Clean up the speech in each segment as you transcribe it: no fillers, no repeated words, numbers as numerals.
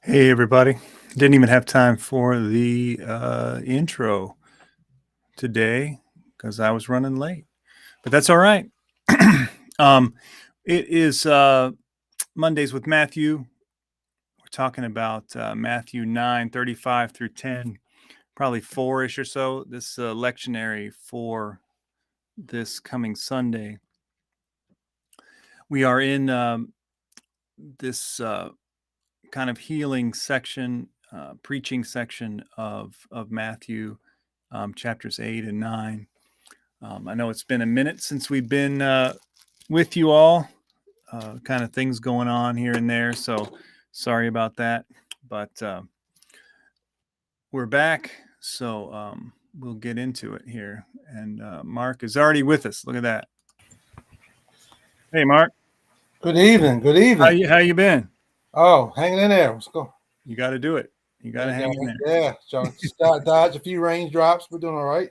Hey, everybody. Didn't even have time for the intro today because I was running late, but that's all right. um, it is Mondays with Matthew. We're talking about Matthew 9:35 through 10, probably 4-ish or so. This lectionary for this coming Sunday. We are in this kind of healing section, preaching section of Matthew, chapters 8 and 9. I know it's been a minute since we've been with you all, kind of things going on here and there. So sorry about that, but we're back. So we'll get into it here. And Mark is already with us. Look at that. Hey, Mark. Good evening. Good How evening. you been? Oh, hanging in there. Let's go. You got to do it. You got to hang in there. Yeah. So dodge a few raindrops. We're doing all right.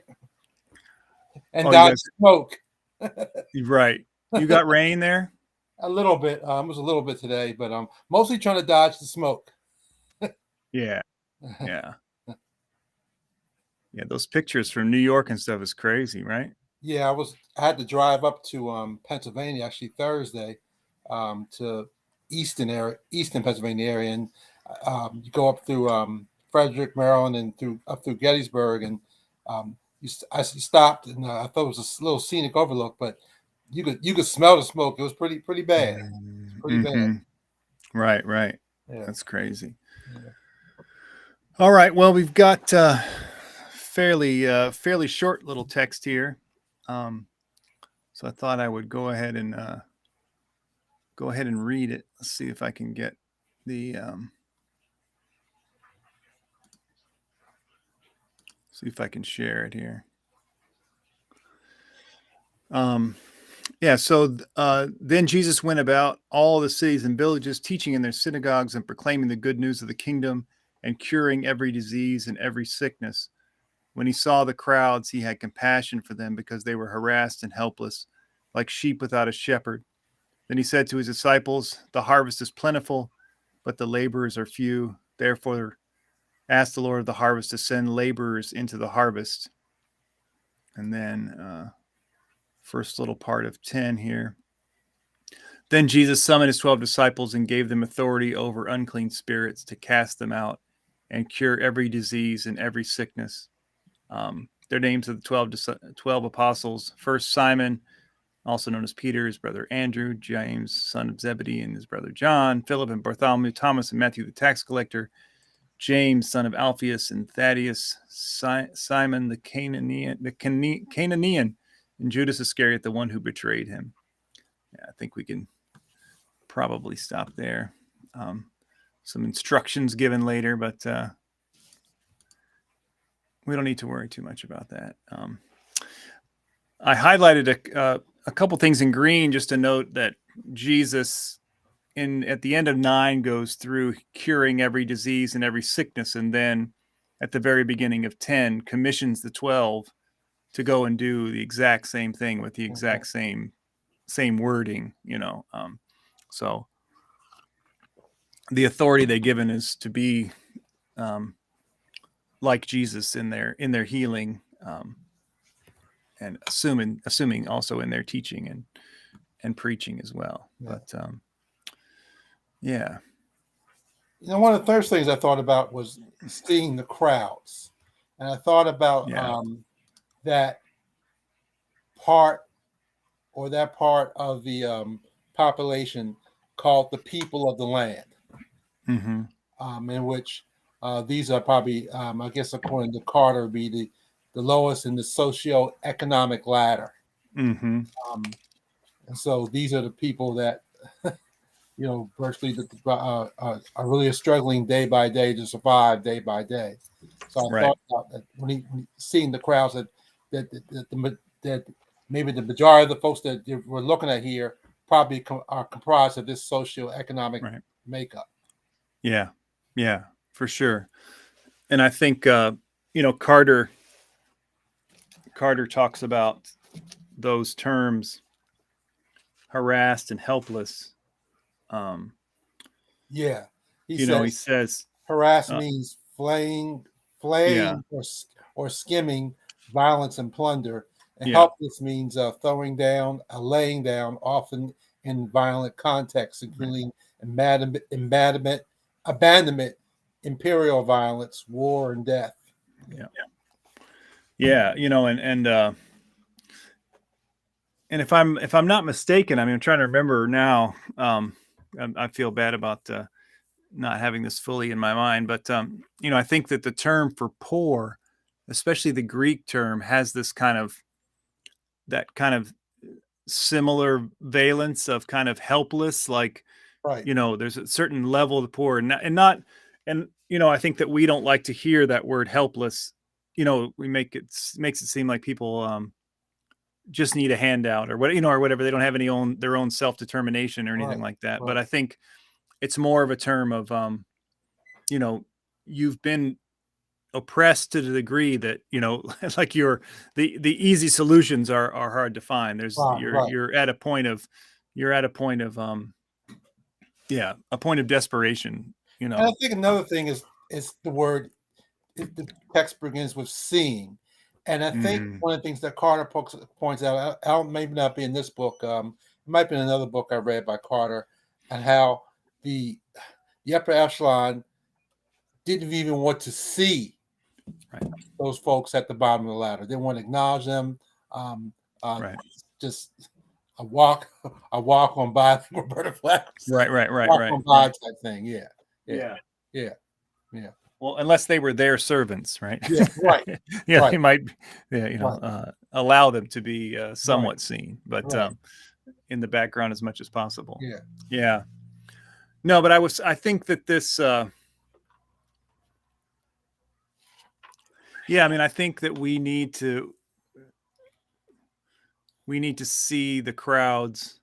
And Oh, you dodge guys, smoke. right. You got rain there? A little bit. It was a little bit today, but mostly trying to dodge the smoke. Yeah. Yeah. Yeah. Those pictures from New York and stuff is crazy, right? Yeah, I had to drive up to Pennsylvania actually Thursday, to Eastern Pennsylvania area, and you go up through Frederick, Maryland, and up through Gettysburg, and I stopped, and I thought it was a little scenic overlook, but you could smell the smoke. It was pretty bad. It's pretty bad. Mm-hmm. Right. Yeah. That's crazy. Yeah. All right. Well, we've got fairly short little text here, so I thought I would go ahead and read it. Let's see if I can get the see if I can share it here. Yeah, so then Jesus went about all the cities and villages, teaching in their synagogues and proclaiming the good news of the kingdom and curing every disease and every sickness. When he saw the crowds, he had compassion for them because they were harassed and helpless, like sheep without a shepherd. Then he said to his disciples, "The harvest is plentiful, but the laborers are few. Therefore, ask the Lord of the harvest to send laborers into the harvest." And then first little part of 10 here. Then Jesus summoned his 12 disciples and gave them authority over unclean spirits to cast them out and cure every disease and every sickness. Their names of the 12 apostles: first Simon, also known as Peter, his brother Andrew, James, son of Zebedee, and his brother John, Philip and Bartholomew, Thomas and Matthew the tax collector, James, son of Alphaeus and Thaddeus, Simon the Canaanian, and Judas Iscariot, the one who betrayed him. Yeah, I think we can probably stop there. Some instructions given later, but we don't need to worry too much about that. I highlighted a couple things in green just to note that Jesus, at the end of 9, goes through curing every disease and every sickness, and then at the very beginning of 10 commissions the 12 to go and do the exact same thing with the exact same wording. So the authority they given is to be like Jesus in their healing, and assuming also in their teaching and preaching as well. Yeah. But yeah. One of the first things I thought about was seeing the crowds, and I thought about that part of the population called the people of the land, in which these are probably, I guess, according to Carter, be the lowest in the socio-economic ladder. And so these are the people that, virtually are really struggling day by day to survive day by day. So I thought about that when seeing the crowds that maybe the majority of the folks that we're looking at here probably are comprised of this socio-economic makeup. Yeah, for sure. And I think Carter talks about those terms, harassed and helpless. Yeah, He You know, he says says, harass uh, means flaying, yeah, or skimming violence and plunder. And yeah, helpless means throwing down, laying down, often in violent contexts, right, including abandonment, imperial violence, war, and death. yeah, yeah. You know, and if I'm not mistaken, I mean, I'm trying to remember now. I feel bad about not having this fully in my mind, but you know, I think that the term for poor, especially the Greek term, has this kind of that kind of similar valence of kind of helpless, like, Right, you know, there's a certain level of the poor, and you know, I think that we don't like to hear that word helpless. You know, we makes it seem like people just need a handout or what, you know, or whatever. They don't have their own self determination or anything right, like that. But right, I think it's more of a term of you know, you've been oppressed to the degree that, you know, like the easy solutions are hard to find. There's right, right. you're at a point of yeah, a point of desperation, you And I know. think another thing is the word. The text begins with seeing, and I think Mhm. one of the things that Carter points out, I don't, maybe not be in this book, it might be in another book I read by Carter, and how the the upper echelon didn't even want to see Right. those folks at the bottom of the ladder. They didn't want to acknowledge them. Um, uh, Right. just a walk, a walk on by. Roberta Flack would say, Right, right, right, walk right, on by right. type thing. Yeah, yeah, Yeah. yeah, yeah, Well, unless they were their servants, right? yeah. Right, Yeah, right, they might, yeah, you know, right, allow them to be right, somewhat seen, but right. in the background as much as possible. Yeah, Yeah. No, but I think that this, yeah, I mean, I think that we need to see the crowds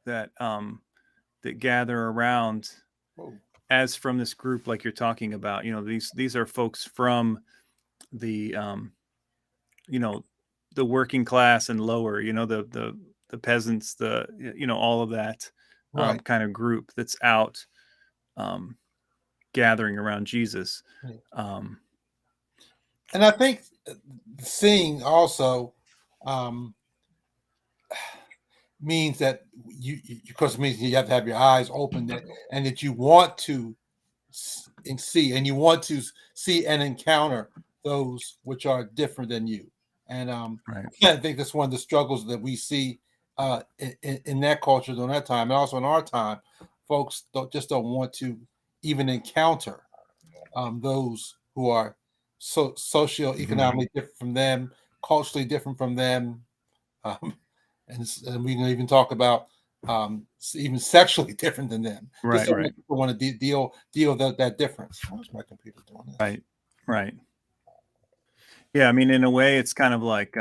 that, that gather around oh, as from this group, like you're talking about. You know, these are folks from the, you know, the working class and lower, you know, the peasants, you know, all of that right. kind of group that's out um, gathering around Jesus. Yeah. Um, And I think seeing also um, means that because it means you have to have your eyes open, and that you want to and see, and you want to see and encounter those which are different than you. And right. I think that's one of the struggles that we see in that culture during that time, and also in our time. Folks don't want to even encounter those who are Mhm. socioeconomically different from them, culturally different from them, um, and we can even talk about even sexually different than them. Just Right. don't Right. want to deal with that difference. What's my computer doing this? Right. Right. Yeah. I mean, in a way, it's kind of like,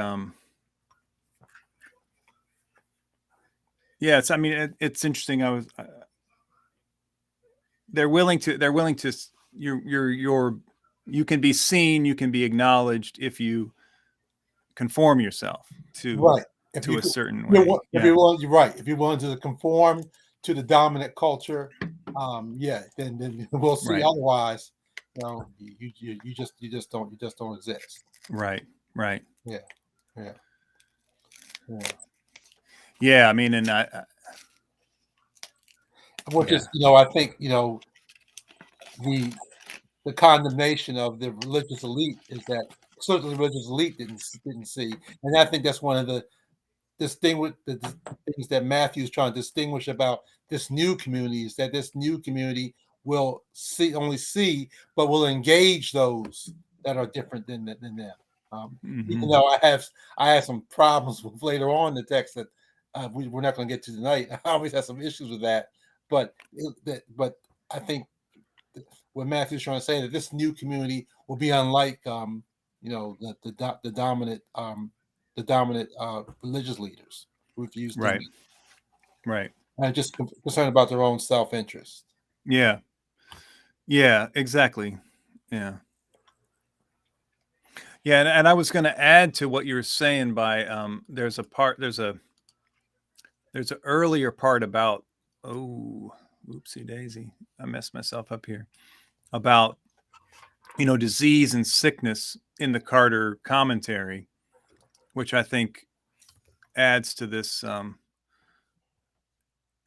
yeah. It's. I mean, it's interesting. They're willing to. You can be seen. You can be acknowledged if you conform yourself Right. If to you a could, certain way. if Yeah. you're willing, you're right. If you're willing to conform to the dominant culture, yeah, then we'll see. Right. Otherwise, you just don't exist. Right. Right. Yeah, yeah, yeah. Yeah. I mean, and Which yeah. is, I think, the the condemnation of the religious elite is that certainly the religious elite didn't see, and I think that's one of the things that Matthew's trying to distinguish about this new community is that this new community will see, but will engage those that are different than them. Even Hmm. though I have some problems with later on in the text that we're not going to get to tonight. I always have some issues with that, but I think what Matthew's trying to say that this new community will be unlike the dominant religious leaders who refuse to Right. engage Right. and just concerned about their own self interest. Yeah. Yeah. Exactly. Yeah. Yeah. And I was going to add to what you were saying by there's an earlier part about, oh, Oopsie daisy, I messed myself up here, about, disease and sickness in the Carter commentary, which I think adds to this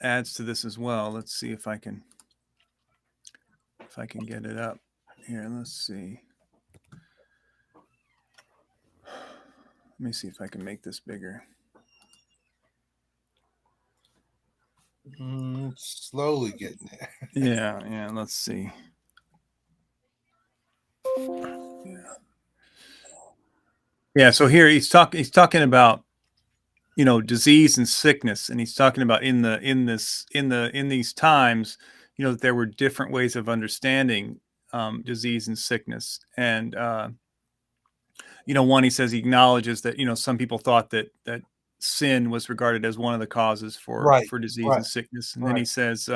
as well. Let's see if I can get it up here. Let's see. Let me see if I can make this bigger. Slowly getting there. Yeah. Let's see. Yeah. So here he's talking about, disease and sickness, and he's talking about in these times, that there were different ways of understanding disease and sickness, and one, he says he acknowledges that some people thought that sin was regarded as one of the causes for disease and sickness, and then he says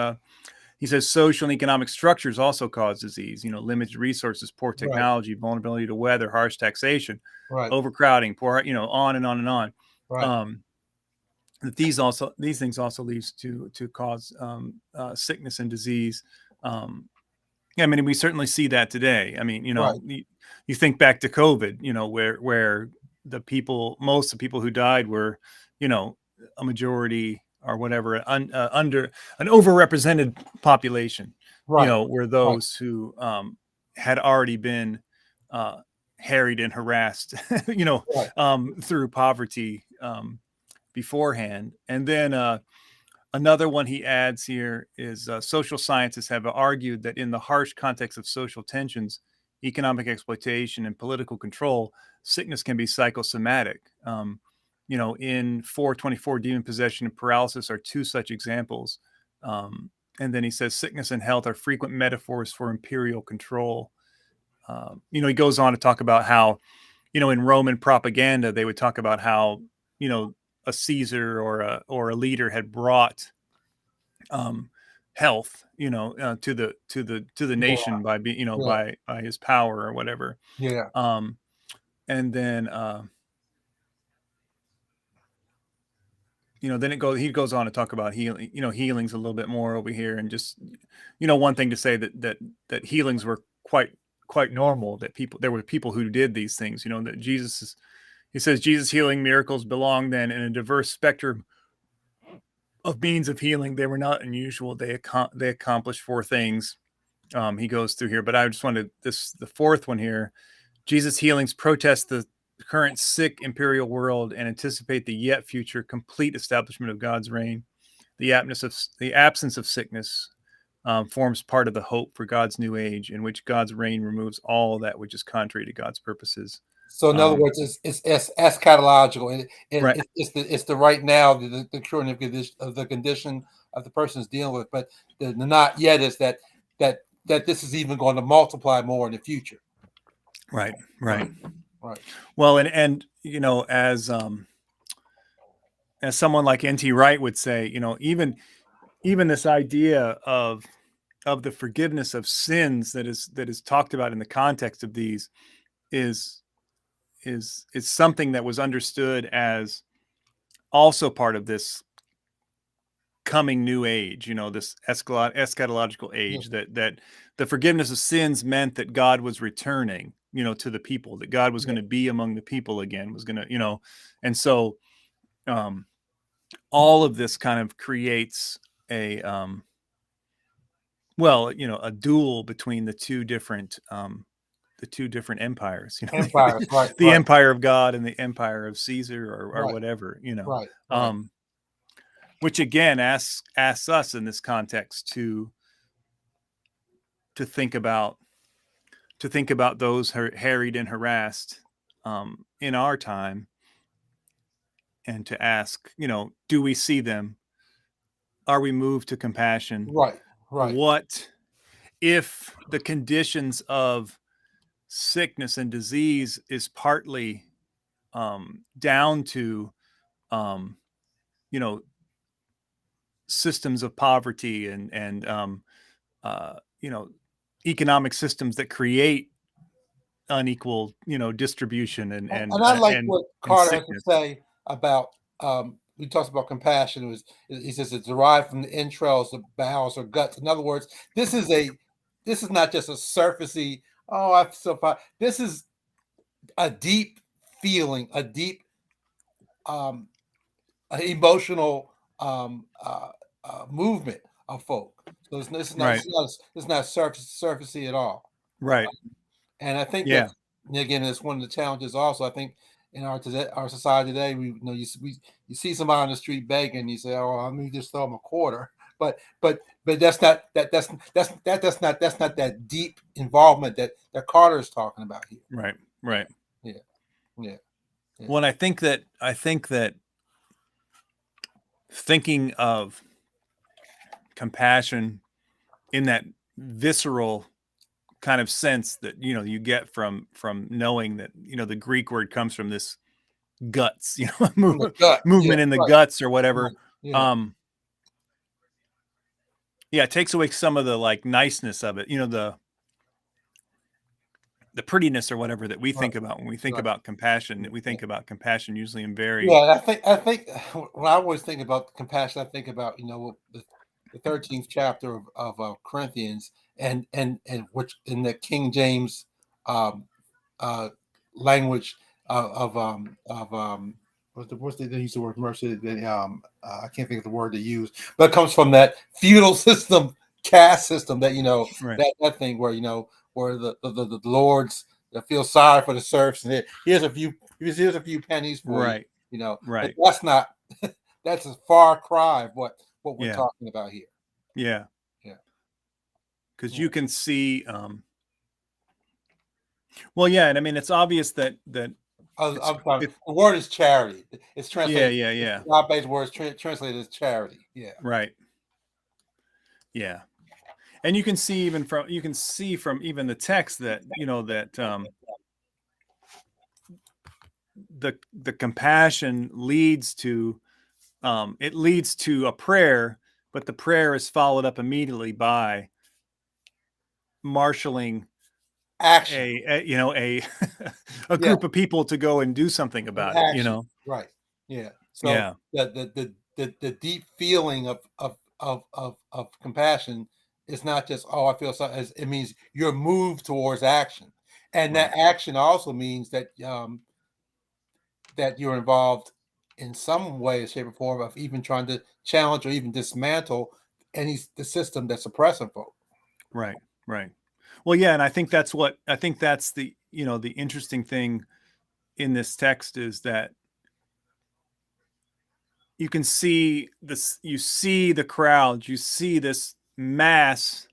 social and economic structures also cause disease. Limited resources, poor technology, vulnerability to weather, harsh taxation, overcrowding, poor, on and on and on. That these things also leads to cause sickness and disease. I mean, we certainly see that today. I mean, you think back to COVID, where most of the people who died were, a majority or whatever, under an overrepresented population, were those who had already been harried and harassed, through poverty beforehand. And then another one he adds here is social scientists have argued that in the harsh context of social tensions, economic exploitation, and political control, sickness can be psychosomatic. In 424, demon possession and paralysis are two such examples. And then he says sickness and health are frequent metaphors for imperial control. He goes on to talk about how, in Roman propaganda, they would talk about how, a Caesar or a leader had brought health, to the nation by being, by his power or whatever. And then then he goes on to talk about healing, healings a little bit more over here, and just, one thing to say that healings were quite normal, that there were people who did these things, that he says Jesus' healing miracles belong then in a diverse spectrum of means of healing. They were not unusual. They accomplished four things. He goes through here, but I just wanted the fourth one here. Jesus' healings protest the current sick imperial world and anticipate the yet future complete establishment of God's reign. The absence of sickness forms part of the hope for God's new age, in which God's reign removes all that which is contrary to God's purposes. So in other words, it's eschatological. It's the right now, the current of the condition of the person is dealing with, but the not yet is that this is even going to multiply more in the future. Right. Well, and as someone like N.T. Wright would say, even this idea of the forgiveness of sins that is talked about in the context of these is something that was understood as also part of this coming new age, this eschatological age, that the forgiveness of sins meant that God was returning, to the people, that God was going to be among the people again, was going to, and so all of this kind of creates a a duel between the two different empires, Empires, right? The empire of God and the empire of Caesar, or whatever, which again asks us in this context to think about those harried and harassed in our time, and to ask, do we see them? Are we moved to compassion? Right. What if the conditions of sickness and disease is partly down to systems of poverty and economic systems that create unequal distribution and I like what Carter has to sickness. say about he talks about compassion. He says it's derived from the entrails, the bowels, or guts. In other words, this is not just a surfacey. Oh, I feel so fine. This is a deep feeling, a deep emotional movement of folk. So it's not Right. it's not surfacey at all. Right. And I think Yeah. that, again, it's one of the challenges. Also, I think in our society today, you see somebody on the street begging, you say, "Oh, let me just throw them a quarter," but that's not that deep involvement that Carter is talking about here. Right. Right. Yeah, yeah. Well, and I think that thinking of compassion in that visceral kind of sense that you get from knowing that the Greek word comes from this guts, From the gut. Yeah, movement in the right, guts or whatever. right. Yeah, Yeah, it takes away some of the like niceness of it, the prettiness or whatever that we right, think about when we think right. about compassion. Yeah, We yeah. think about compassion usually in very Yeah, I think when I always think about compassion, I think about the 13th chapter of Corinthians, and which in the King James um, uh, language of they use the word mercy. I can't think of the word they use, but it comes from that feudal system, caste system that right, that thing where where the lords feel sorry for the serfs, and here's a few pennies for you, right, but right. that's not that's a far cry of what we're Yeah, talking about here. yeah. Yeah, Because yeah. you can see, well, yeah, and I mean it's obvious that it's I'm sorry. it. The word is charity. It's Yeah, translated. yeah, It's yeah. God-based words translated as charity. Yeah. Right. Yeah. And you can see from even the text that the compassion leads to it leads to a prayer, but the prayer is followed up immediately by marshaling Action. a a Yeah. group of people to go and do something An about it. action. Right. Yeah. So Yeah, the deep feeling of compassion is not just, oh, I feel so. It means you're moved towards action, and right, that action also means that you're involved in some way, shape, or form of even trying to challenge or even dismantle the system that's oppressing folk. right, right. Well, yeah, and I think that's the the interesting thing in this text is that you can see this, you see the crowd, you see this mass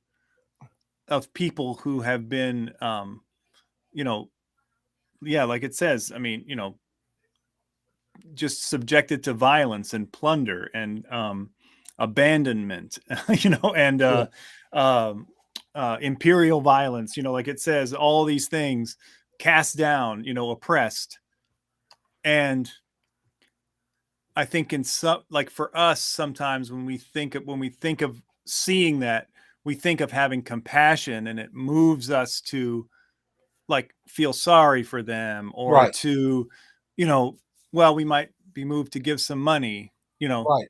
of people who have been you know yeah, like it says, I mean, just subjected to violence and plunder and abandonment, and Yeah. um, imperial violence, like it says, all these things, cast down, oppressed. And I think in some, like for us, sometimes when we think of seeing that, we think of having compassion, and it moves us to like feel sorry for them, or Right. to, you know, well, we might be moved to give some money, Right.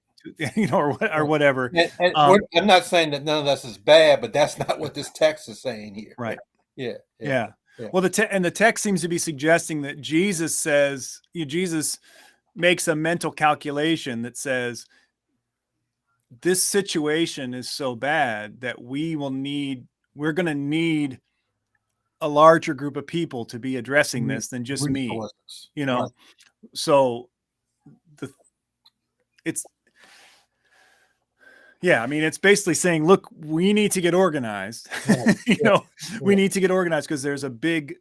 or Right. whatever. And Um, I'm not saying that none of this is bad, but that's not what this text is saying here. right. Yeah. Yeah. Yeah. Yeah. Well, the text seems to be suggesting that Jesus says, Jesus makes a mental calculation that says, this situation is so bad that we're going to need a larger group of people to be addressing this than just me, Resources. you Right. know? So the it's yeah, I mean, it's basically saying, look, we need to get organized. Right. Yeah. We Yeah. need to get organized because there's a big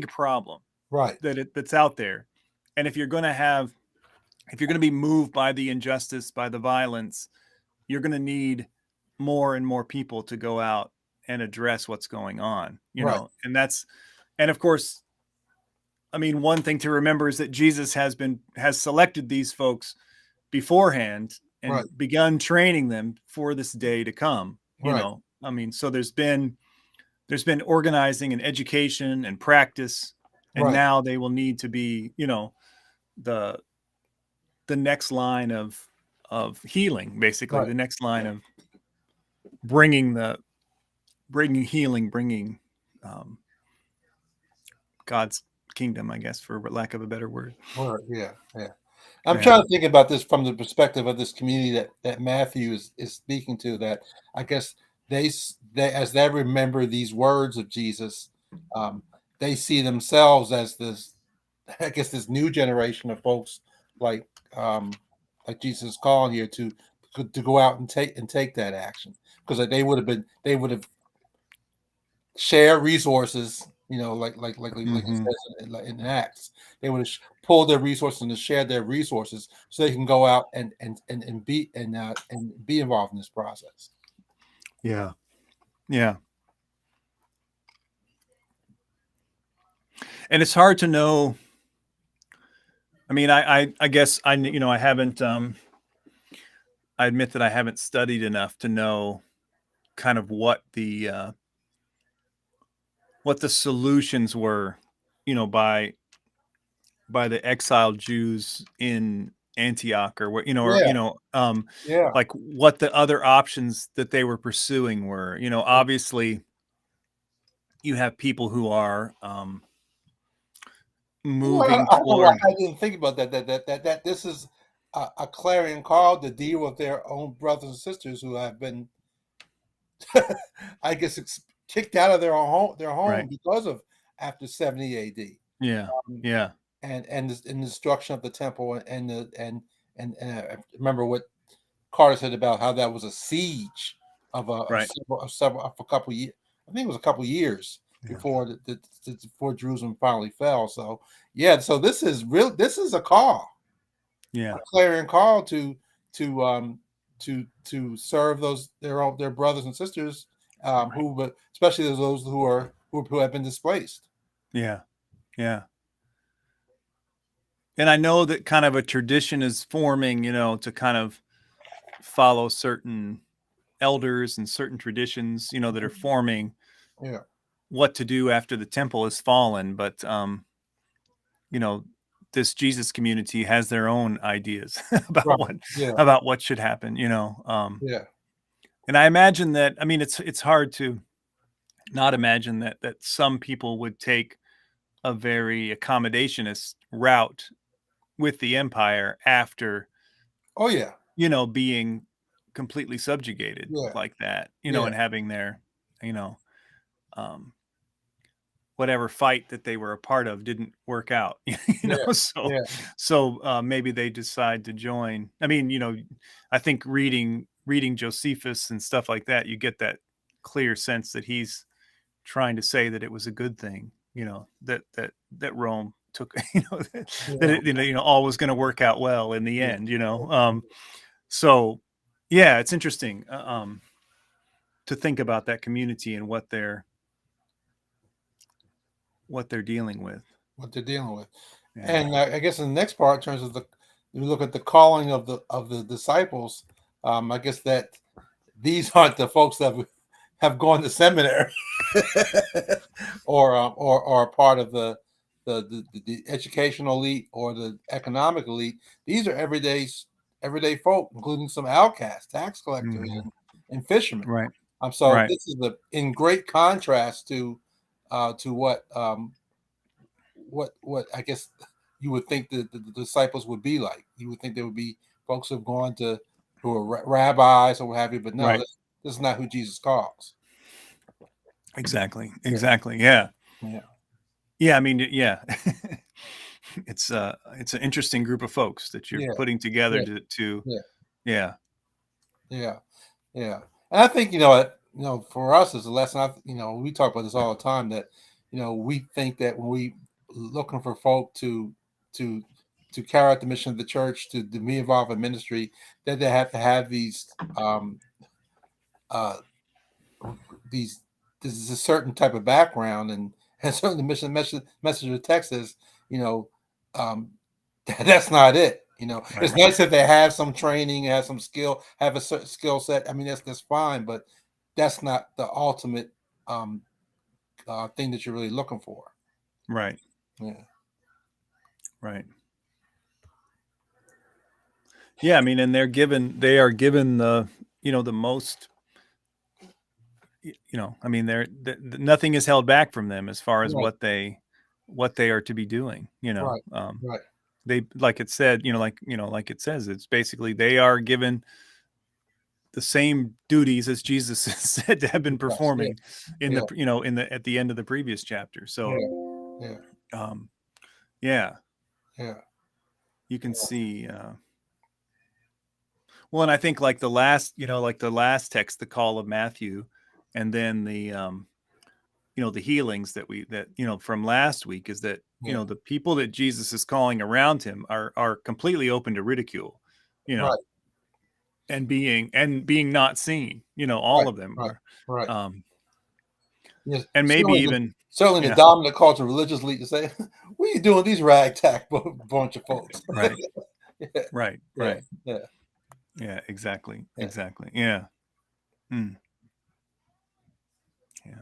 problem Right. that's out there. And if you're going to be moved by the injustice, by the violence, you're going to need more and more people to go out and address what's going on, Right. and of course, I mean, one thing to remember is that Jesus has selected these folks beforehand Right. and begun training them for this day to come. Right. I mean, so there's been organizing and education and practice, and Right. now they will need to be, the the next line of healing, basically Right. the next line of bringing healing, bringing God's kingdom, I guess, for lack of a better word. Word. Yeah. Yeah. I'm Yeah. trying to think about this from the perspective of this community that Matthew is speaking to. That I guess they as they remember these words of Jesus, they see themselves as this, I guess, this new generation of folks like Jesus is calling here to go out and take that action, because they would have share resources, like it Mm-hmm. says in Acts. They would have pulled their resources and shared their resources so they can go out and be involved in this process. Yeah. Yeah. And it's hard to know. I mean, I guess I haven't I admit that I haven't studied enough to know kind of what the solutions were, by the exiled Jews in Antioch, or what, Yeah, yeah. like what the other options that they were pursuing were. Obviously you have people who are moving I don't know why toward. I didn't think about that. That this is a clarion call to deal with their own brothers and sisters who have been, I guess, kicked out of their home Right. because of after 70 A.D. Yeah. Um, Yeah. and the destruction of the temple, and I remember what Carter said about how that was a siege Right. of a couple years. I think it was a couple years Yeah. before before Jerusalem finally fell. So yeah, so this is real. This is a call, Yeah. a clarion call to to serve their brothers and sisters, who, especially those who have been displaced. Yeah. Yeah. And I know that kind of a tradition is forming, to kind of follow certain elders and certain traditions, that are forming Yeah, what to do after the temple has fallen. But you know, this Jesus community has their own ideas right. Yeah, about what should happen, yeah. and I imagine that, I mean, it's hard to not imagine that some people would take a very accommodationist route with the empire after, Oh yeah, being completely subjugated yeah, like that, yeah, and having their, you know, um, whatever fight that they were a part of didn't work out, yeah, so yeah, maybe they decide to join. I mean, I think reading Josephus and stuff like that, you get that clear sense that he's trying to say that it was a good thing, that Rome took, that yeah. it, all was going to work out well in the end, so yeah, it's interesting, to think about that community and what they're dealing with. What they're dealing with. Yeah. And I guess in the next part, in terms of you look at the calling of the disciples. I guess that these aren't the folks that have gone to seminary, or are part of the educational elite or the economic elite. These are everyday folk, including some outcasts, tax collectors, Mhm. and fishermen. Right. So Right. this is in great contrast to what I guess you would think the disciples would be like. You would think they would be folks who are rabbis or what have you, but no, Right. this is not who Jesus calls. Exactly. Yeah, Exactly. Yeah. yeah, Yeah. I mean, yeah. It's an interesting group of folks that you're yeah, putting together yeah, to yeah, yeah. yeah, yeah. And I think for us as a lesson, we talk about this all the time, that we think that when we looking for folk to carry out the mission of the church, to be involved in ministry, that they have to have uh these this is a certain type of background, and certainly the message of the text is, um that's not it. Right. It's nice if they have some training, have some skill, have a certain skill set. I mean, that's fine, but that's not the ultimate um thing that you're really looking for. Right. Yeah. Right. Yeah, I mean, and they are given the, the most, I mean, nothing is held back from them as far as Right. what they are to be doing, Right. Right. they, like it said, like it says, it's basically they are given the same duties as Jesus is said to have been Yes. Yeah. performing in Yeah. the, at the end of the previous chapter. So, Yeah. um, yeah, Yeah. you can see, well, and I think like the last, like the last text, the call of Matthew, and then the, the healings that from last week is that, Yeah. the people that Jesus is calling around him are completely open to ridicule, Right. and being not seen, all Right. of them Right. are, Right. Yes. and maybe even, Certainly the yeah, dominant culture religious leaders say, "What are you doing, these ragtag bunch of folks?" right, Yeah. right, Yeah. right. Yeah. Yeah, exactly. Yeah. Exactly. Yeah. Mm, yeah.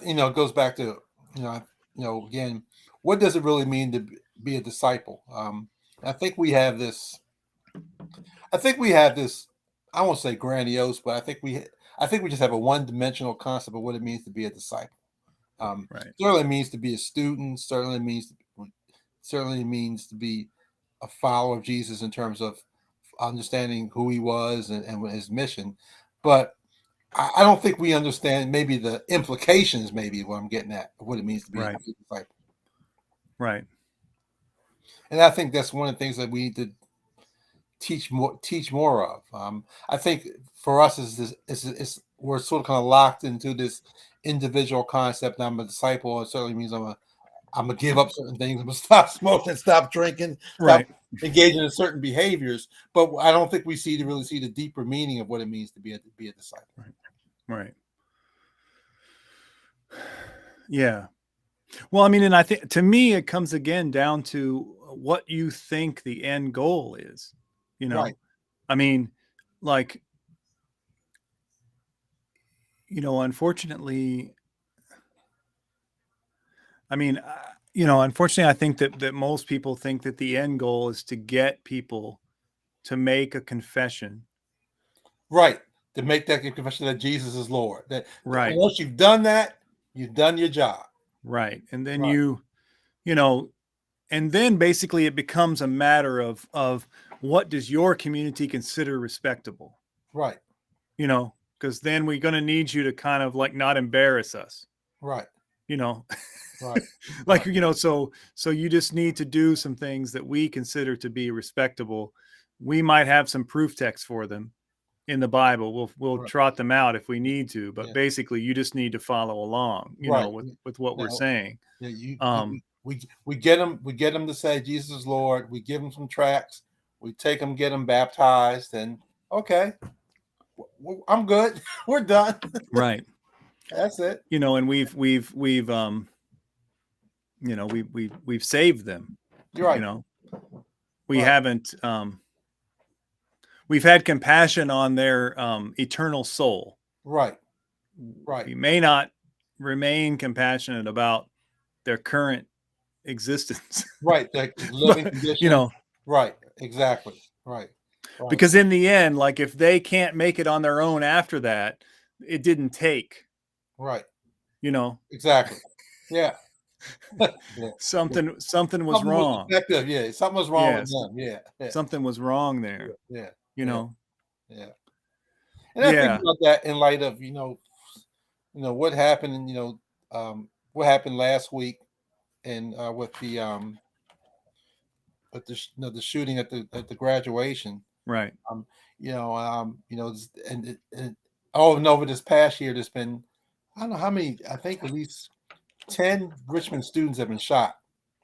It goes back to again, what does it really mean to be a disciple? I think we have this. I think we have this. I won't say grandiose, but I think we just have a one-dimensional concept of what it means to be a disciple. Right. Certainly means to be a student. Certainly means to be a follower of Jesus in terms of understanding who he was and his mission. But I don't think we understand maybe the implications, maybe what I'm getting at, of what it means to be a Right. disciple. Right. And I think that's one of the things that we need to teach more of. I think for us is we're sort of kind of locked into this individual concept. I'm a disciple. It certainly means I'm gonna give up certain things. I'm gonna stop smoking, stop drinking, stop Right. engaging in certain behaviors. But I don't think we really see the deeper meaning of what it means to be a disciple. Right. Right. Yeah. Well, I mean, and I think to me, it comes again down to what you think the end goal is. Right. I mean, like, unfortunately, I mean, unfortunately, I think that most people think that the end goal is to get people to make a confession. Right. To make that confession that Jesus is Lord. That Right. once you've done that, you've done your job. Right. And then Right. you know, and then basically it becomes a matter of what does your community consider respectable? Right. Because then we're going to need you to kind of like not embarrass us, Right. you know, Right. like, Right. so you just need to do some things that we consider to be respectable. We might have some proof text for them in the Bible. We'll Right. trot them out if we need to, but Yeah. basically you just need to follow along, Right. with what we're Now, saying. yeah, Um, we get them to say Jesus is Lord. We give them some tracts. We take them, get them baptized, and okay, I'm good. We're done. right. That's it. And we've saved them. You're You right. know, we Right. haven't, we've had compassion on their eternal soul. Right. Right. We may not remain compassionate about their current existence. Right. That living But, condition. Right. Exactly. Right. Right. because in the end, like if they can't make it on their own after that, it didn't take, Right. you know, Exactly. Yeah. Yeah. something was Something was wrong. effective. Yeah. Something was wrong with Yes. them. Yeah. Yeah. Something was wrong there, Yeah. you Yeah. know? Yeah. And I think Yeah. about that in light of what happened, and what happened last week, and with the shooting at the graduation. Right. Um, and over this past year, there's been I don't know how many. I think at least 10 Richmond students have been shot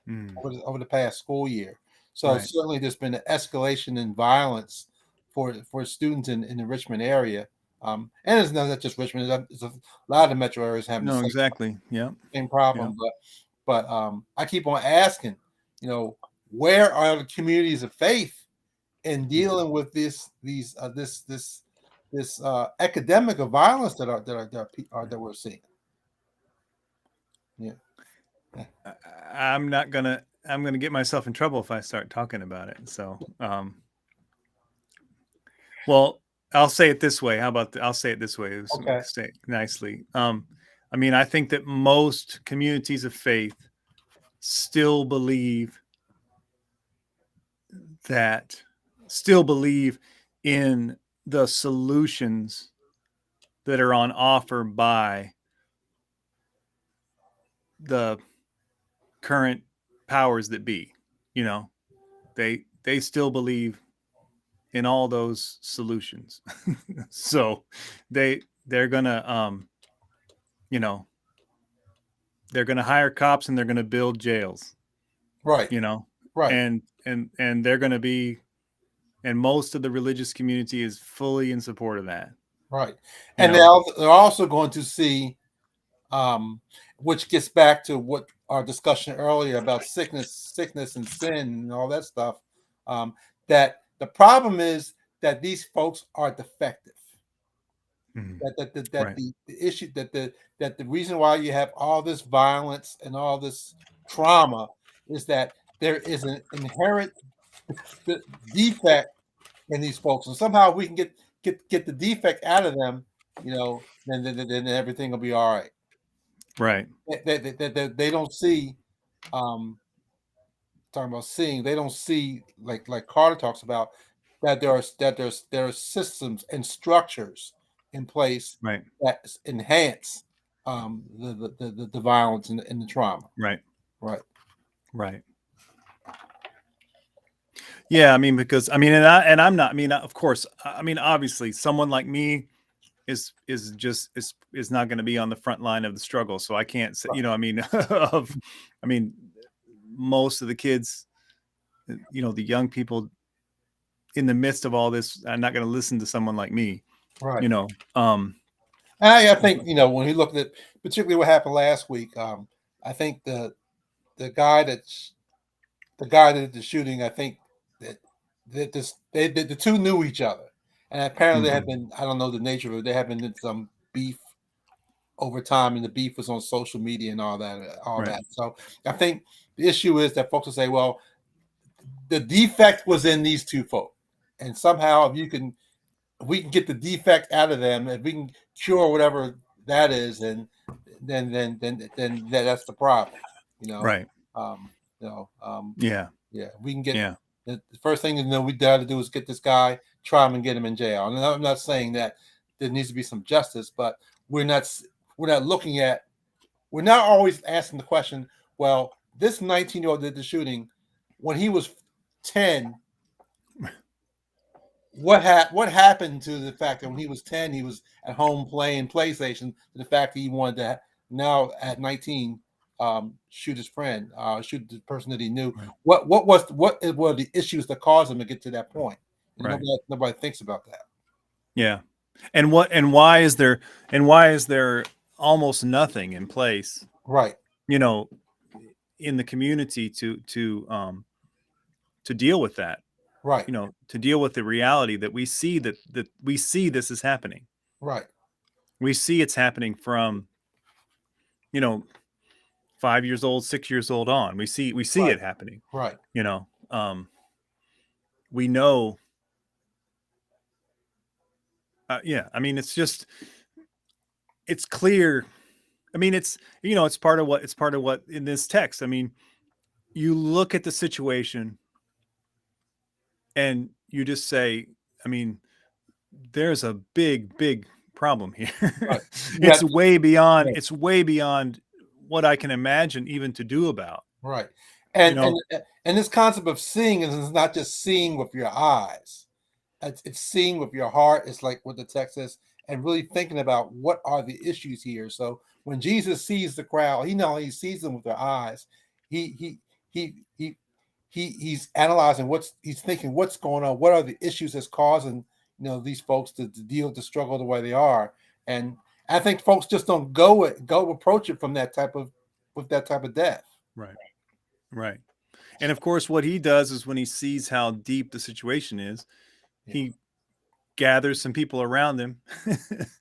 Mm, over the past school year. So right. certainly there's been an escalation in violence for students in the Richmond area. And it's not just Richmond. It's a lot of the metro areas having the No, exactly. Yeah. same Yeah. problem. But I keep on asking, where are the communities of faith in dealing with this epidemic of violence that we're seeing? Yeah. I'm gonna get myself in trouble if I start talking about it. So, well, I'll say it this way. How about I'll say it this way. Okay. Say it nicely. I mean, I think that most communities of faith still believe in the solutions that are on offer by the current powers that be. You know, they still believe in all those solutions. So they're gonna you know, they're gonna hire cops and they're gonna build jails, Right. you know, Right. and they're gonna be, and most of the religious community is fully in support of that. Right. You And know, they're also going to see, which gets back to what our discussion earlier about sickness and sin and all that stuff. That the problem is that these folks are defective. right, The issue that the reason why you have all this violence and all this trauma is that there is an inherent defect in these folks, and somehow we can get the defect out of them, then everything will be all right. right, They don't see, talking about seeing, they don't see, like Carter talks about, that there are systems and structures in place right, that enhance the violence and the trauma. right, Right. right. Yeah, I mean, because I mean, and I'm not. I mean, of course, I mean, obviously, someone like me is not going to be on the front line of the struggle. So I can't say, I mean, I mean, most of the kids, the young people in the midst of all this, are not going to listen to someone like me. Right. Um, I think when he looked at particularly what happened last week, I think the guy that did the shooting, I think the two knew each other, and apparently they had been, I don't know the nature of it, they had been in some beef over time, and the beef was on social media and all right. that. So I think the issue is that folks will say, well, the defect was in these two folks, and somehow if we can get the defect out of them, if we can cure whatever that is, then that's the problem, Right. um, you know, um, Yeah. yeah, we can get Yeah. the first thing we got to do is get this guy, try him, and get him in jail. And I'm not saying that there needs to be some justice, but we're not looking at, we're not always asking the question, well, this 19-year-old did the shooting when he was 10. What happened to the fact that when he was 10, he was at home playing PlayStation, to the fact that he wanted to now at 19 shoot his friend, shoot the person that he knew. Right. What were the issues that caused him to get to that point? And Right. nobody thinks about that. Yeah. And why is there almost nothing in place, Right. In the community to deal with that, Right. to deal with the reality that we see that we see this is happening. Right. We see it's happening from, 5 years old, 6 years old on. We see Right. it happening. Right. We know. Yeah. I mean, it's clear. I mean, it's part of what in this text. I mean, you look at the situation and you just say, I mean, there's a big problem here. Right. It's Yeah. way beyond, Right. it's way beyond what I can imagine even to do about. Right. You know, And this concept of seeing is not just seeing with your eyes. It's seeing with your heart. It's like what the text says, and really thinking about what are the issues here. So when Jesus sees the crowd, he not only sees them with their eyes, he he he he's analyzing he's thinking what's going on, what are the issues that's causing these folks to deal to struggle the way they are. And I think folks just don't go approach it from with that type of death. right, right. And of course, what he does is when he sees how deep the situation is, he gathers some people around him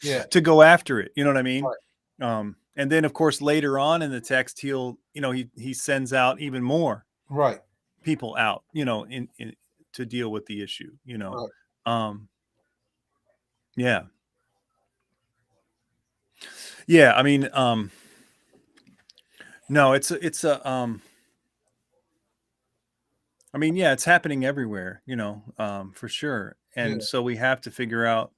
Yeah. to go after it. You know what I mean? Right. And then of course later on in the text he sends out even more Right. people out, in to deal with the issue, Right. um yeah. Yeah, I mean, no, it's a I mean, yeah, it's happening everywhere, for sure. Yeah. And so we have to figure out,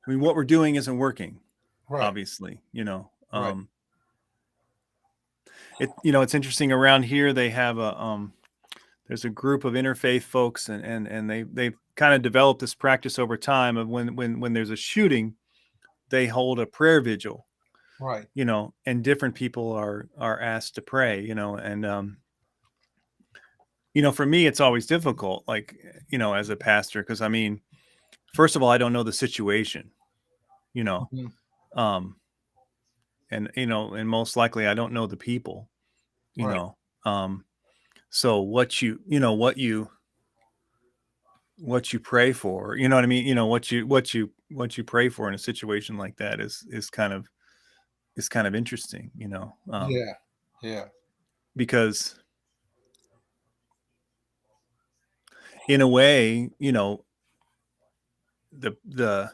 I mean, what we're doing isn't working, Right. obviously, Right. it's interesting around here. They have there's a group of interfaith folks, and they've kind of developed this practice over time of when there's a shooting, they hold a prayer vigil, Right. and different people are asked to pray, and for me, it's always difficult, like, as a pastor, because I mean, first of all, I don't know the situation, you know, Mhm. um, and most likely I don't know the people, you Right. know. So what you pray for, you know what I mean? What you pray for in a situation like that is kind of interesting, Yeah. Yeah. because in a way, the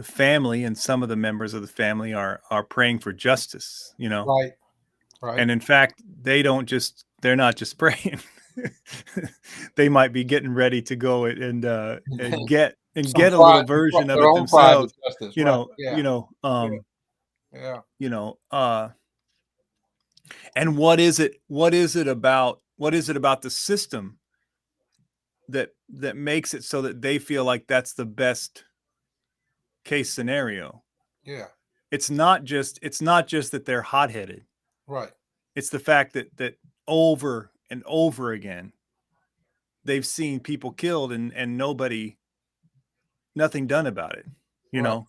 family and some of the members of the family are praying for justice, Right. Right. and in fact, they're not just praying. They might be getting ready to go and Some get a little pride, version of their it own pride of themselves, justice. you Right. know, Yeah. you know, Yeah. um, Yeah. you know, uh, and what is it about the system that makes it so that they feel like that's the best case scenario? Yeah. It's not just that they're hot-headed. Right. It's the fact that over and over again they've seen people killed and nothing done about it. You Right. know,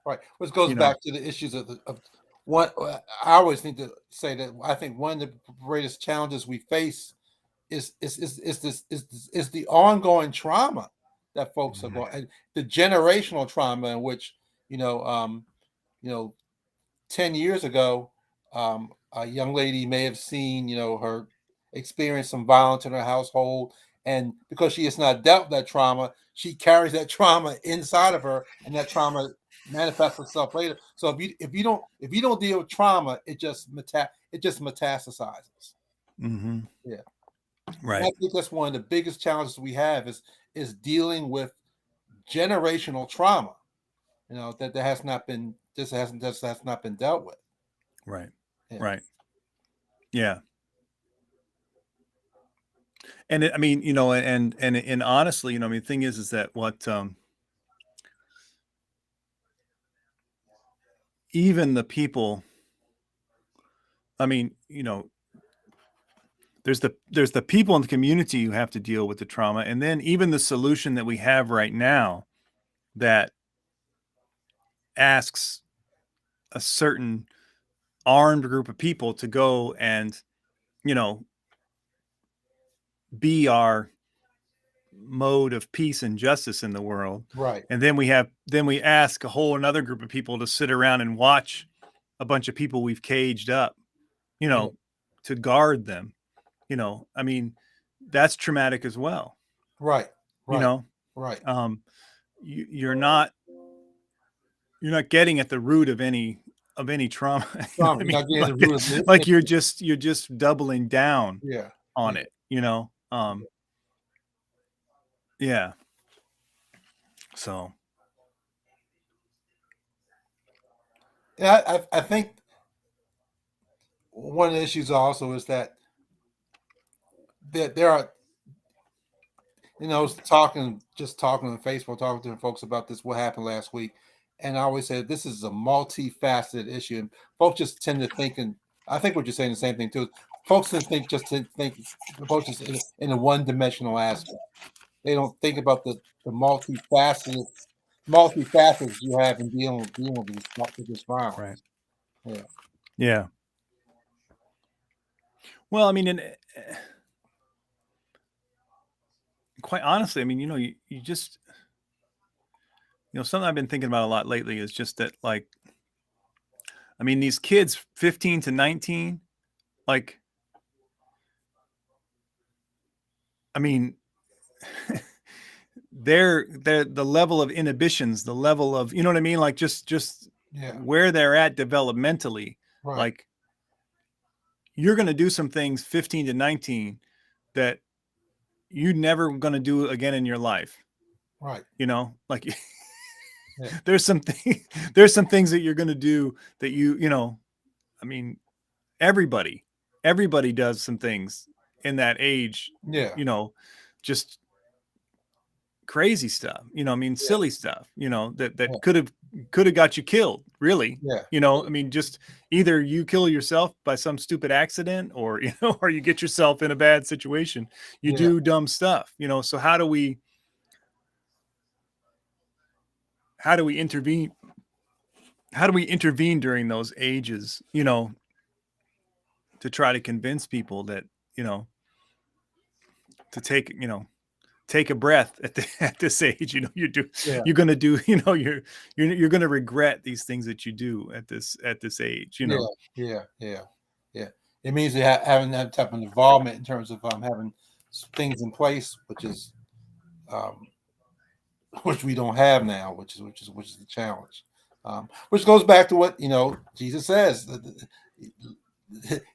Right. Which goes you know. back to the issues of what I always need to say that I think one of the greatest challenges we face is the ongoing trauma that folks are Mhm. going, and the generational trauma in which you know um, you know 10 years ago, a young lady may have seen, her experience some violence in her household. And because she has not dealt with that trauma, she carries that trauma inside of her, and that trauma manifests itself later. So if you don't deal with trauma, it just metastasizes. Mhm. Yeah. And I Right. think that's one of the biggest challenges we have is dealing with generational trauma, that has not been has not been dealt with. Right. Yeah. Right. Yeah. And I mean, and honestly, I mean, the thing is that what even the people, I mean, there's the people in the community who have to deal with the trauma, and then even the solution that we have right now that asks a certain armed group of people to go and you know be our mode of peace and justice in the world, Right. and then we ask a whole another group of people to sit around and watch a bunch of people we've caged up, you Yeah. know to guard them. I mean, that's traumatic as well. Right. you Right. know Right. um you're not getting at the root of any trauma. You know what Trauma. I You're mean? not getting the Like, root of the like you're issue. just doubling down Yeah. on Yeah. it. Yeah. So. Yeah. I think one of the issues also is that there are, I was talking on Facebook, talking to folks about this, what happened last week. And I always say this is a multifaceted issue. And folks just tend to think, and I think what you're saying the same thing too. Folks tend to think approach this in a one-dimensional aspect. They don't think about the multifaceted you have in dealing with this Right. violence. Yeah. Yeah. Well, I mean, and quite honestly, I mean, you just something I've been thinking about a lot lately is just that, like, I mean, these kids 15 to 19, like, I mean, they're the level of inhibitions, the level of, you know what I mean? Like just where they're at developmentally, Right. like you're going to do some things 15 to 19 that you're never going to do again in your life. Right. Like there's some things that you're going to do that I mean, everybody does some things in that age, just crazy stuff, I mean, silly stuff, that could have got you killed, really. I mean, just either you kill yourself by some stupid accident, or or you get yourself in a bad situation, you do dumb stuff, so how do we intervene during those ages, to try to convince people that, to take a breath at this age, you're going to do, you're going to regret these things that you do at this age, Yeah. It means having that type of involvement in terms of having things in place, which we don't have now, which is the challenge. Which goes back to what Jesus says.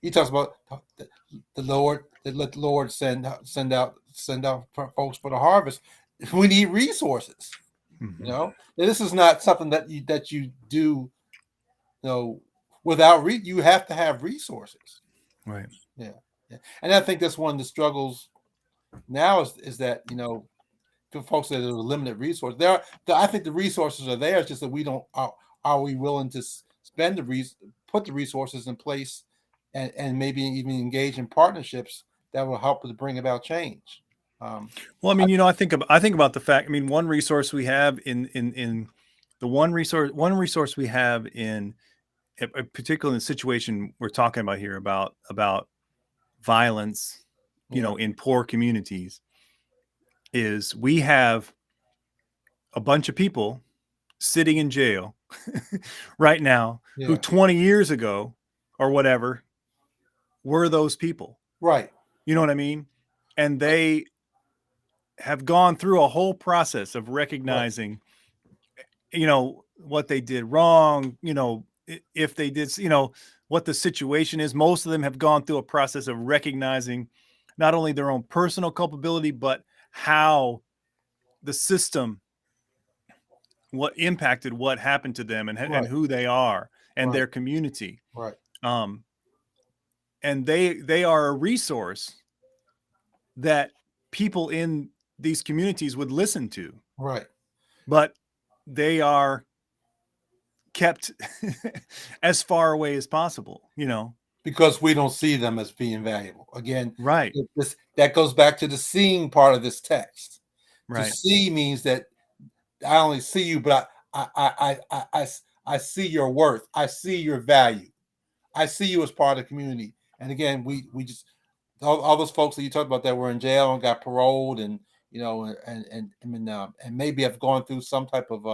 He talks about the Lord, that let the Lord send out folks for the harvest. We need resources. This is not something that you do, without you have to have resources. Right. Yeah. And I think that's one of the struggles now is that, to folks that are limited resources. I think the resources are there. It's just that we don't are we willing to spend put the resources in place, and maybe even engage in partnerships that will help to bring about change. Well, I mean, I think about the fact. I mean, one resource we have in the one resource we have in, particularly in the situation we're talking about here, about violence, in poor communities, is we have a bunch of people sitting in jail right now who 20 years ago or whatever were those people. Right. You know what I mean? And they have gone through a whole process of recognizing, what they did wrong, if they did, what the situation is. Most of them have gone through a process of recognizing not only their own personal culpability, but how the system, what impacted what happened to them, and who they are, and their community. Right. And they are a resource that people in these communities would listen to. Right. But they are kept as far away as possible, because we don't see them as being valuable. Again, right. That goes back to the seeing part of this text. Right. To see means that I only see you, but I see your worth. I see your value. I see you as part of the community. And again, we just all those folks that you talked about that were in jail and got paroled, and and maybe have gone through some type of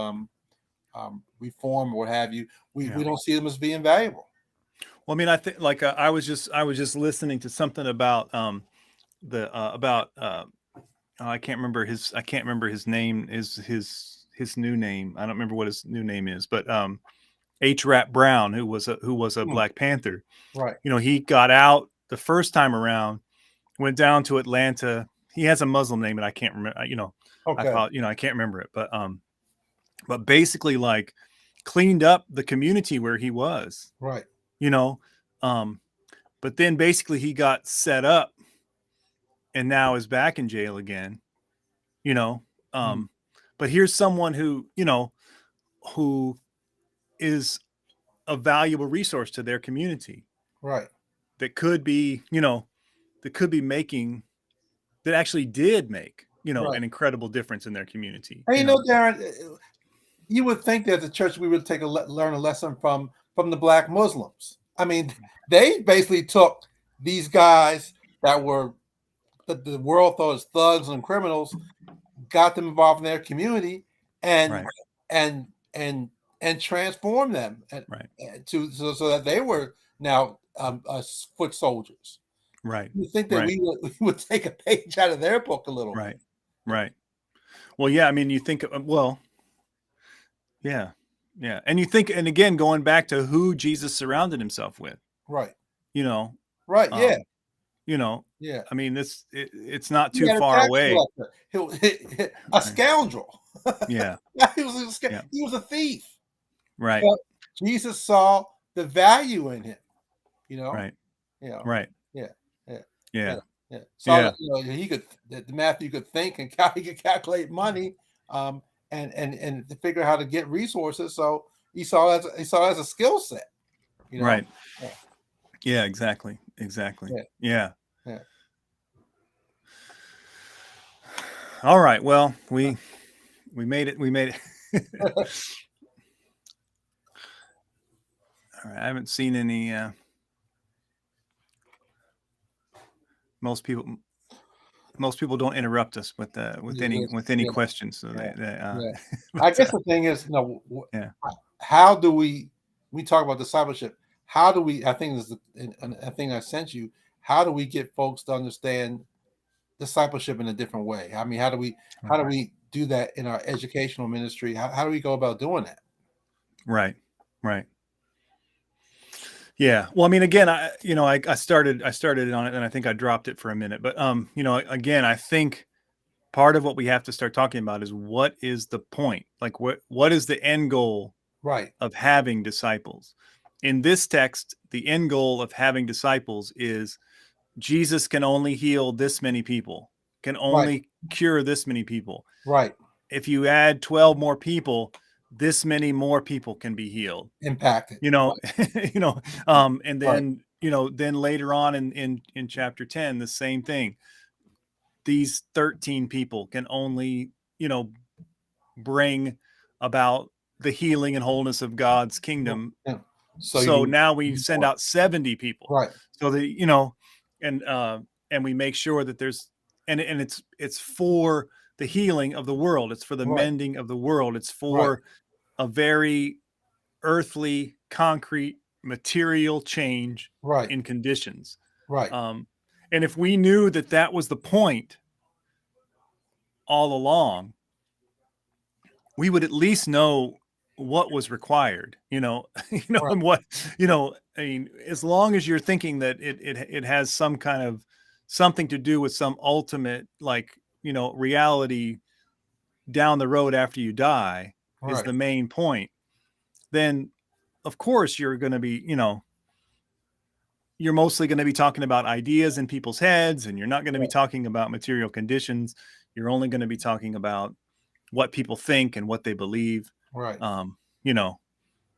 reform or what have you. We don't see them as being valuable. Well, I mean, I think, like, I was just listening to something about I can't remember his name, his new name. I don't remember what his new name is, but H. Rap Brown, who was a Black Panther. Right. He got out the first time around, went down to Atlanta. He has a Muslim name, and I can't remember. Okay. I can't remember it, but basically, like, cleaned up the community where he was. Right. But then basically he got set up, and now is back in jail again. But here's someone who who is a valuable resource to their community. Right. That could be, that actually did make, an incredible difference in their community. And Darren, you would think that the church we would learn a lesson from the Black Muslims. I mean, they basically took these guys that were the world thought as thugs and criminals, got them involved in their community, and and and transform them Right. so that they were now foot soldiers. Right. You think that Right. we would take a page out of their book a little bit? Right. Right. Well, yeah, I mean, you think, well, yeah. Yeah. And you think, and again, going back to who Jesus surrounded himself with, Right. you know, Right. Yeah. um, you know, Yeah. I mean, it's not He too had a far tax away. collector. A Right. scoundrel. Yeah. Yeah. He was a thief. Right. But Jesus saw the value in him. You know. Right. You know. Right. Yeah. Yeah. Yeah. Yeah. Yeah. Saw Yeah. that he could that Matthew could think and he could calculate money, and to figure out how to get resources. So he saw it as a skill set. You know. Right. Yeah. Yeah. Exactly. Exactly. Yeah. Yeah. Yeah. All right. Well, we made it. We made it. All right. I haven't seen any. Most people don't interrupt us with any Yeah. questions. So Yeah. they Yeah. I but, guess the thing is, yeah. how do we talk about discipleship? How do we? I think this is a thing I sent you. How do we get folks to understand discipleship in a different way? I mean, how do we do that in our educational ministry? How do we go about doing that? Right. Right. Yeah. Well, I mean, again, I started on it and I think I dropped it for a minute, but again, I think part of what we have to start talking about is what is the point? Like what is the end goal Right. of having disciples? In this text, the end goal of having disciples is Jesus can only heal this many people, can Right. only cure this many people. Right. If you add 12 more people, this many more people can be healed. Impacted. And Right. then, then later on in chapter 10, the same thing. These 13 people can only, bring about the healing and wholeness of God's kingdom. Yeah. So now we send out 70 people. Right. So that, and we make sure that there's, and it's for the healing of the world. It's for the Right. mending of the world. It's for a very earthly, concrete, material change Right. in conditions. Right. And if we knew that that was the point all along, we would at least know what was required, Right. and what, I mean, as long as you're thinking that it has some kind of something to do with some ultimate, like, reality down the road after you die is Right. the main point, then of course you're going to be, you're mostly going to be talking about ideas in people's heads, and you're not going to be talking about material conditions. You're only going to be talking about what people think and what they believe, Right.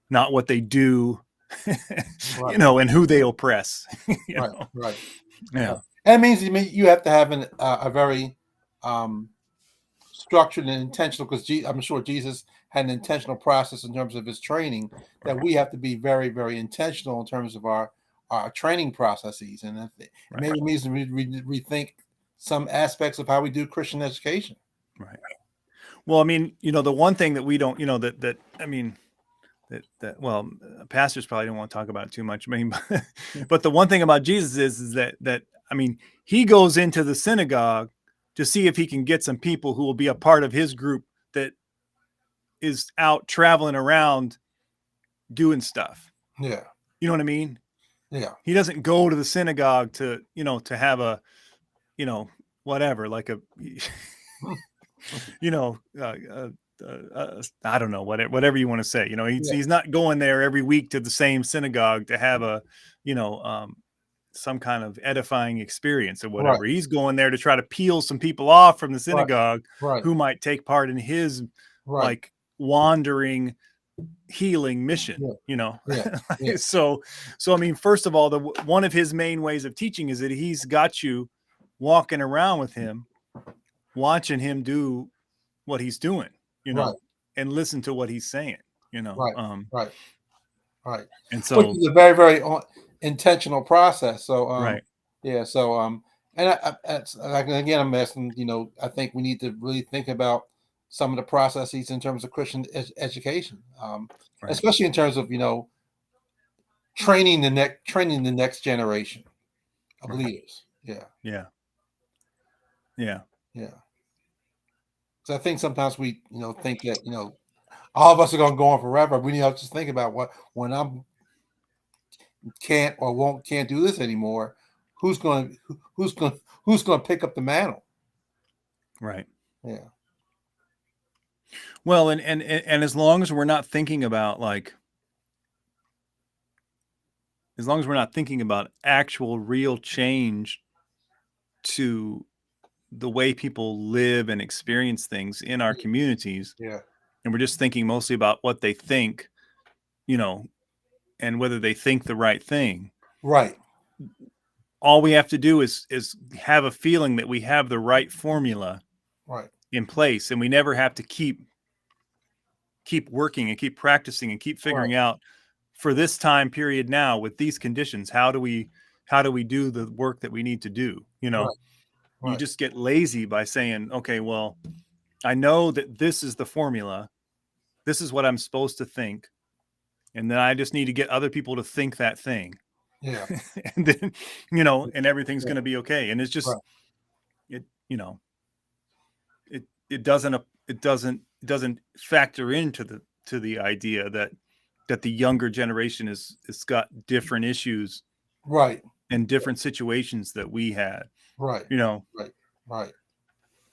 Not what they do, Right. and who they oppress. Right. Yeah. That means you have to have a very structured and intentional, because I'm sure Jesus had an intentional process in terms of his training, that we have to be very, very intentional in terms of our training processes, and maybe it means to rethink some aspects of how we do Christian education. Right. Well, I mean, the one thing that we don't, I mean, well, pastors probably don't want to talk about it too much. I mean, but the one thing about Jesus is that I mean, he goes into the synagogue to see if he can get some people who will be a part of his group that is out traveling around doing stuff. Yeah. You know what I mean? Yeah. He doesn't go to the synagogue to, to have a, whatever, like a, I don't know, whatever you want to say, he's not going there every week to the same synagogue to have a, some kind of edifying experience or whatever. Right. He's going there to try to peel some people off from the synagogue Right. who might take part in his like wandering healing mission, Yeah. So I mean, first of all, one of his main ways of teaching is that he's got you walking around with him, watching him do what he's doing, and listen to what he's saying, Right. And so, which is a very, very intentional process. So, yeah. So, and again, I'm asking, I think we need to really think about some of the processes in terms of Christian education, Right. especially in terms of training the next generation of Right. leaders. Yeah, Yeah. Yeah. yeah. Because I think sometimes we think that all of us are going to go on forever. We need to just think about when I'm can't do this anymore. Who's going to pick up the mantle? Right. Yeah. Well, and as long as we're not thinking about as long as we're not thinking about actual real change to the way people live and experience things in our communities, Yeah. and we're just thinking mostly about what they think, and whether they think the right thing. Right. All we have to do is have a feeling that we have the right formula Right. in place, and we never have to keep working and keep practicing and keep figuring out, for this time period now with these conditions, how do we do the work that we need to do? Right. You just get lazy by saying, okay, well, I know that this is the formula, this is what I'm supposed to think, and then I just need to get other people to think that thing. Yeah. And then and everything's going to be okay. And it's just it doesn't factor into the idea that the younger generation is got different issues, Right. and different situations that we had. Right. Right.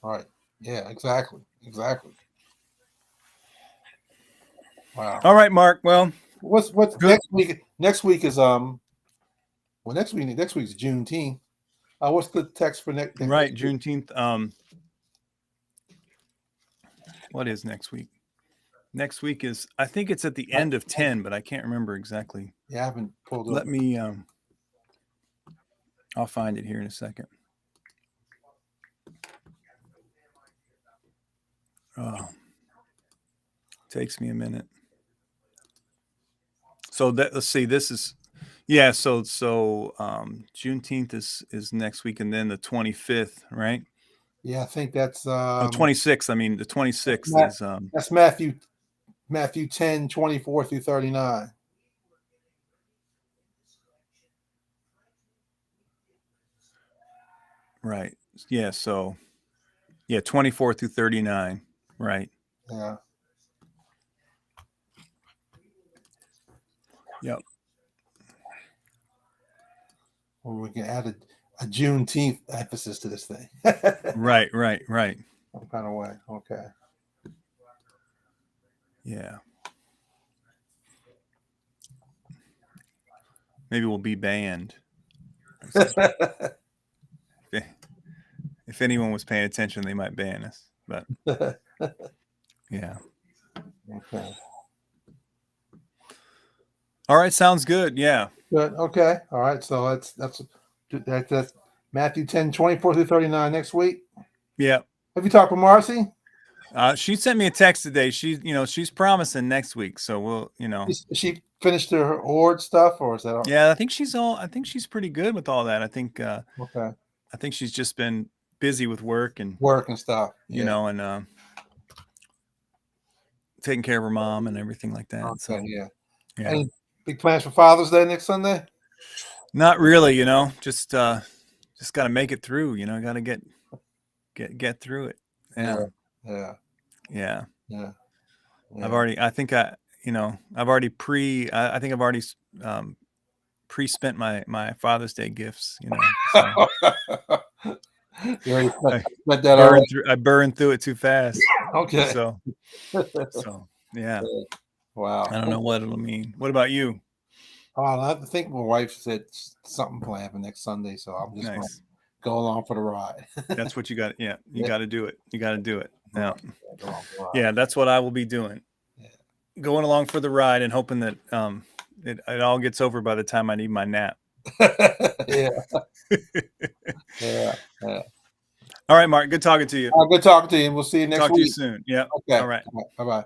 Right. Yeah, exactly. Wow. All right, Mark. Well, What's good. next week? Next week is next week is Juneteenth. What's the text for next? Right, Juneteenth. What is next week? Next week is, I think it's at the end of 10, but I can't remember exactly. Yeah, I haven't pulled it up. Let me I'll find it here in a second. Oh, takes me a minute. So let's see, this is, yeah, so Juneteenth is next week, and then the 25th, right? Yeah, I think that's 26th. I mean, the 26th is that's Matthew 10, 24 through 39. Right. Yeah, so 24 through 39, right? Yeah. Yep. Well, we can add a Juneteenth emphasis to this thing. Right. Some kind of way. Okay. Yeah. Maybe we'll be banned. If anyone was paying attention, they might ban us. But yeah. Okay. All right, sounds good. Yeah. Good. Okay. All right. So that's Matthew 10, 24 through 39 next week. Yeah. Have you talked with Marcy? She sent me a text today. She's promising next week. So we'll, She finished her ORD stuff, or is that all? Yeah, I think she's pretty good with all that. I think Okay. I think she's just been busy with work and stuff. And taking care of her mom and everything like that. Okay, So yeah. Yeah. Any big plans for Father's Day next Sunday? Not really, just got to make it through, got to get through it. Yeah. Yeah. I've already pre-spent my Father's Day gifts, so. You already spent that already? I burned through it too fast. Okay. So yeah. Wow. I don't know what it'll mean. What about you? I think my wife said something planned for next Sunday, so I'm just going to go along for the ride. That's what you got. Yeah, you got to do it. You got to do it. Yeah. Yeah, that's what I will be doing. Yeah. Going along for the ride and hoping that it all gets over by the time I need my nap. Yeah. Yeah. All right, Mark. Good talking to you. Good talking to you. We'll see you next week. Talk to you soon. Yeah. Okay. All right. Bye-bye.